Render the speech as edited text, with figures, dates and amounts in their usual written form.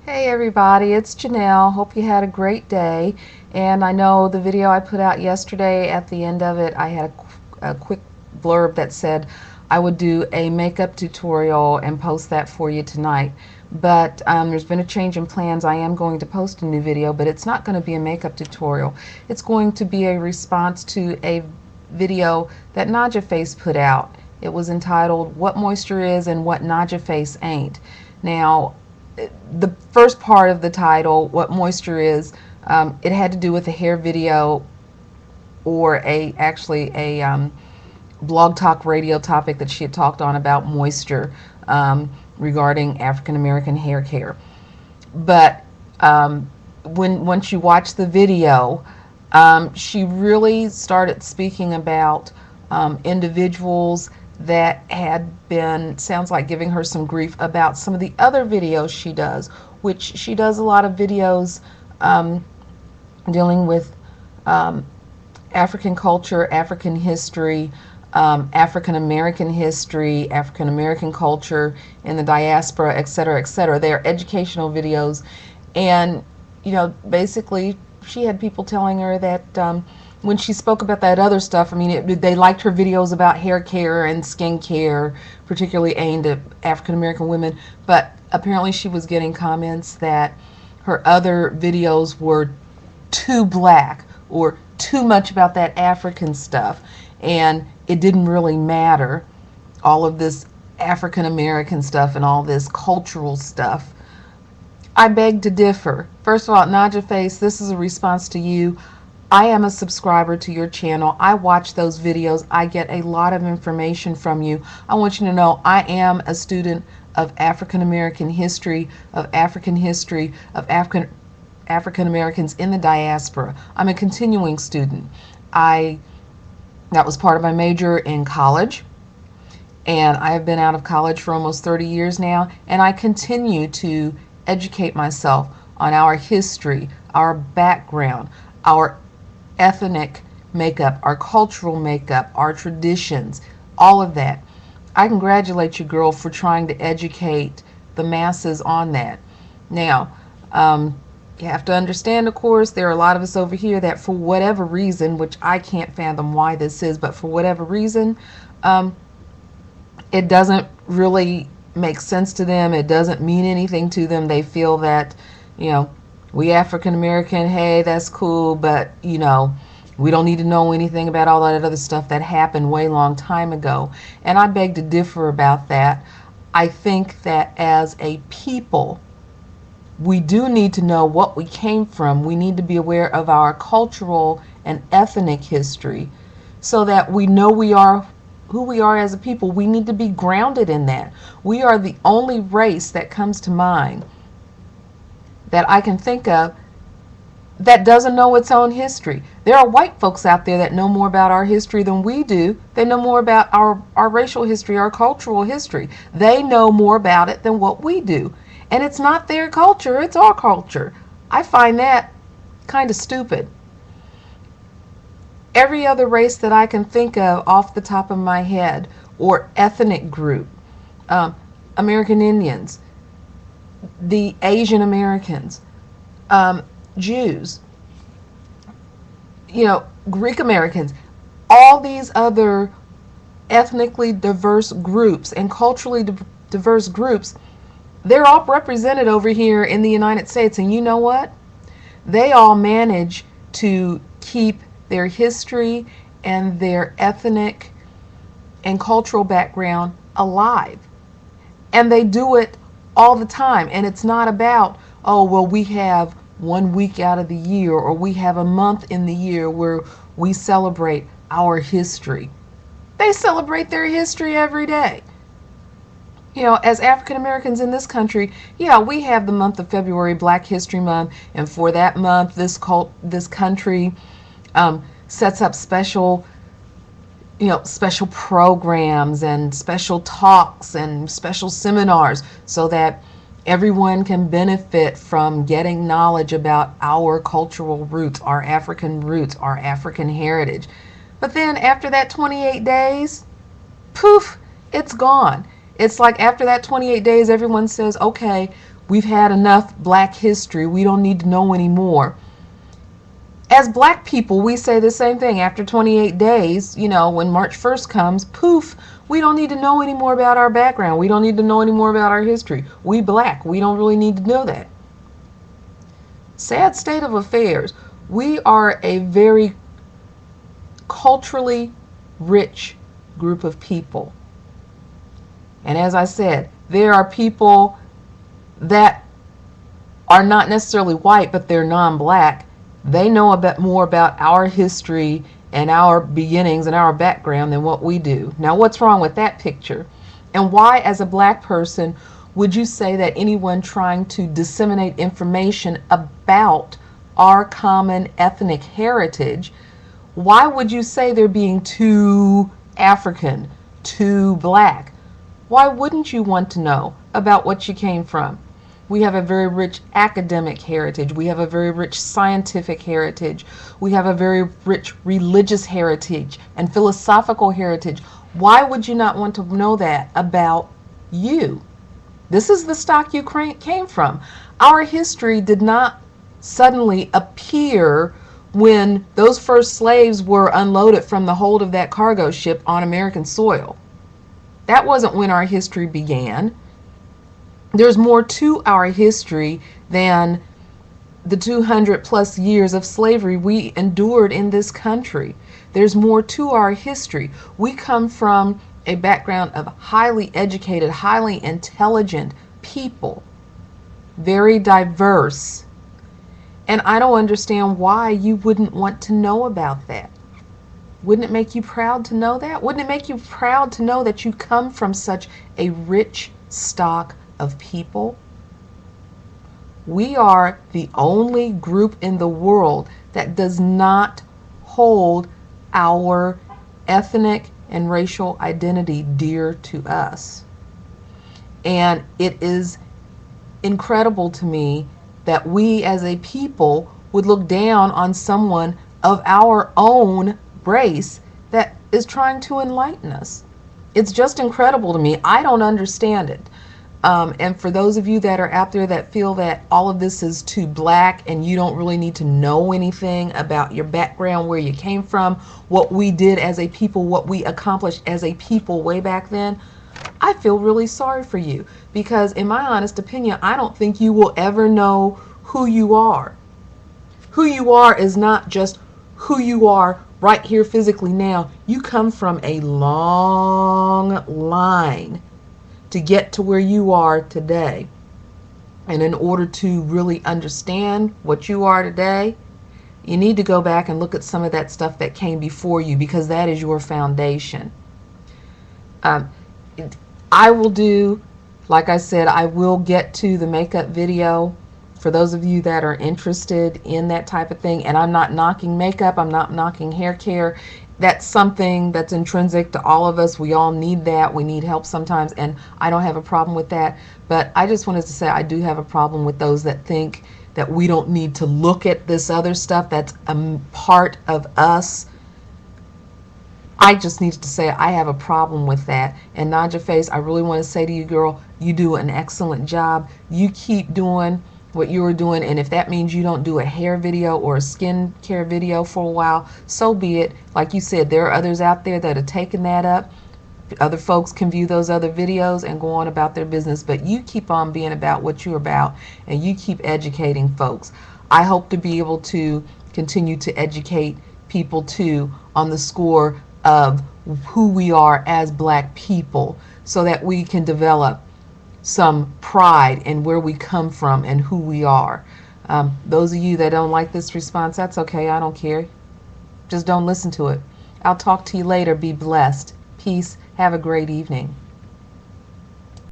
Hey everybody, it's Janelle. Hope you had a great day. And I know the video I put out yesterday, at the end of it, I had a quick blurb that said I would do a makeup tutorial and post that for you tonight. But there's been a change in plans. I am going to post a new video, but it's not going to be a makeup tutorial. It's going to be a response to a video that Najahface put out. It was entitled What Moisture Is and What Najahface Ain't. Now, the first part of the title, What Moisture Is, it had to do with a hair video or actually a blog talk radio topic that she had talked on about moisture regarding African American hair care. But once you watch the video, she really started speaking about individuals that had been, sounds like, giving her some grief about some of the other videos she does, which she does a lot of videos dealing with African culture, African history, African American history, African American culture in the diaspora, etc., etc. They're educational videos, and basically she had people telling her that when she spoke about that other stuff, I mean, they liked her videos about hair care and skin care, particularly aimed at African American women, but apparently she was getting comments that her other videos were too black or too much about that African stuff, and it didn't really matter, all of this African American stuff and all this cultural stuff. I beg to differ. First of all, Najahface, this is a response to you. I am a subscriber to your channel. I watch those videos. I get a lot of information from you. I want you to know I am a student of African American history, of African Americans in the diaspora. I'm a continuing student. That was part of my major in college, and I have been out of college for almost 30 years now, and I continue to educate myself on our history, our background, our ethnic makeup, our cultural makeup, our traditions, all of that. I congratulate you, girl, for trying to educate the masses on that. Now, you have to understand, of course, there are a lot of us over here that for whatever reason, which I can't fathom why this is, but for whatever reason, it doesn't really make sense to them. It doesn't mean anything to them. They feel that, we African American, hey, that's cool, but we don't need to know anything about all that other stuff that happened way long time ago. And I beg to differ about that. I think that as a people, we do need to know what we came from. We need to be aware of our cultural and ethnic history so that we know we are who we are as a people. We need to be grounded in that. We are the only race that comes to mind that I can think of that doesn't know its own history. There are white folks out there that know more about our history than we do. They know more about our racial history, our cultural history. They know more about it than what we do. And it's not their culture, it's our culture. I find that kind of stupid. Every other race that I can think of off the top of my head, or ethnic group, American Indians, the Asian Americans, Jews, Greek Americans, all these other ethnically diverse groups and culturally diverse groups, they're all represented over here in the United States. And you know what? They all manage to keep their history and their ethnic and cultural background alive. And they do it all the time. And it's not about, oh, well, we have 1 week out of the year, or we have a month in the year where we celebrate our history. They celebrate their history every day. As African Americans in this country, yeah, we have the month of February, Black History Month, and for that month, this country sets up special programs and special talks and special seminars so that everyone can benefit from getting knowledge about our cultural roots, our African roots, our African heritage. But then after that 28 days, poof, it's gone. It's like after that 28 days, everyone says, okay, We've had enough black history. We don't need to know anymore. As black people, we say the same thing. After 28 days, you know, when March 1st comes, poof, we don't need to know any more about our background. We don't need to know any more about our history. We black. We don't really need to know that. Sad state of affairs. We are a very culturally rich group of people. And as I said, there are people that are not necessarily white, but they're non-black. They know a bit more about our history and our beginnings and our background than what we do. Now, what's wrong with that picture? And why, as a black person, would you say that anyone trying to disseminate information about our common ethnic heritage, why would you say they're being too African, too black? Why wouldn't you want to know about what you came from? We have a very rich academic heritage. We have a very rich scientific heritage. We have a very rich religious heritage and philosophical heritage. Why would you not want to know that about you? This is the stock you came from. Our history did not suddenly appear when those first slaves were unloaded from the hold of that cargo ship on American soil. That wasn't when our history began. There's more to our history than the 200 plus years of slavery we endured in this country. There's more to our history. We come from a background of highly educated, highly intelligent people, very diverse. And I don't understand why you wouldn't want to know about that. Wouldn't it make you proud to know that? Wouldn't it make you proud to know that you come from such a rich stock of people? We are the only group in the world that does not hold our ethnic and racial identity dear to us. And it is incredible to me that we as a people would look down on someone of our own race that is trying to enlighten us. It's just incredible to me. I don't understand it. And for those of you that are out there that feel that all of this is too black and you don't really need to know anything about your background, where you came from, what we did as a people, what we accomplished as a people way back then, I feel really sorry for you, because in my honest opinion, I don't think you will ever know who you are. Who you are is not just who you are right here physically now. You come from a long line to get to where you are today. And in order to really understand what you are today, you need to go back and look at some of that stuff that came before you, because that is your foundation. I will do, like I said, I will get to the makeup video for those of you that are interested in that type of thing. And I'm not knocking makeup, I'm not knocking hair care. That's something that's intrinsic to all of us. We all need that. We need help sometimes, and I don't have a problem with that. But I just wanted to say I do have a problem with those that think that we don't need to look at this other stuff that's a part of us. I just need to say I have a problem with that. And Najahface, I really want to say to you, girl, you do an excellent job. You keep doing what you were doing, and if that means you don't do a hair video or a skin care video for a while, so be it. Like you said, there are others out there that are taking that up. Other folks can view those other videos and go on about their business, but you keep on being about what you're about, and you keep educating folks. I hope to be able to continue to educate people too on the score of who we are as black people, so that we can develop some pride in where we come from and who we are. Those of you that don't like this response, that's okay. I don't care. Just don't listen to it. I'll talk to you later. Be blessed. Peace. Have a great evening.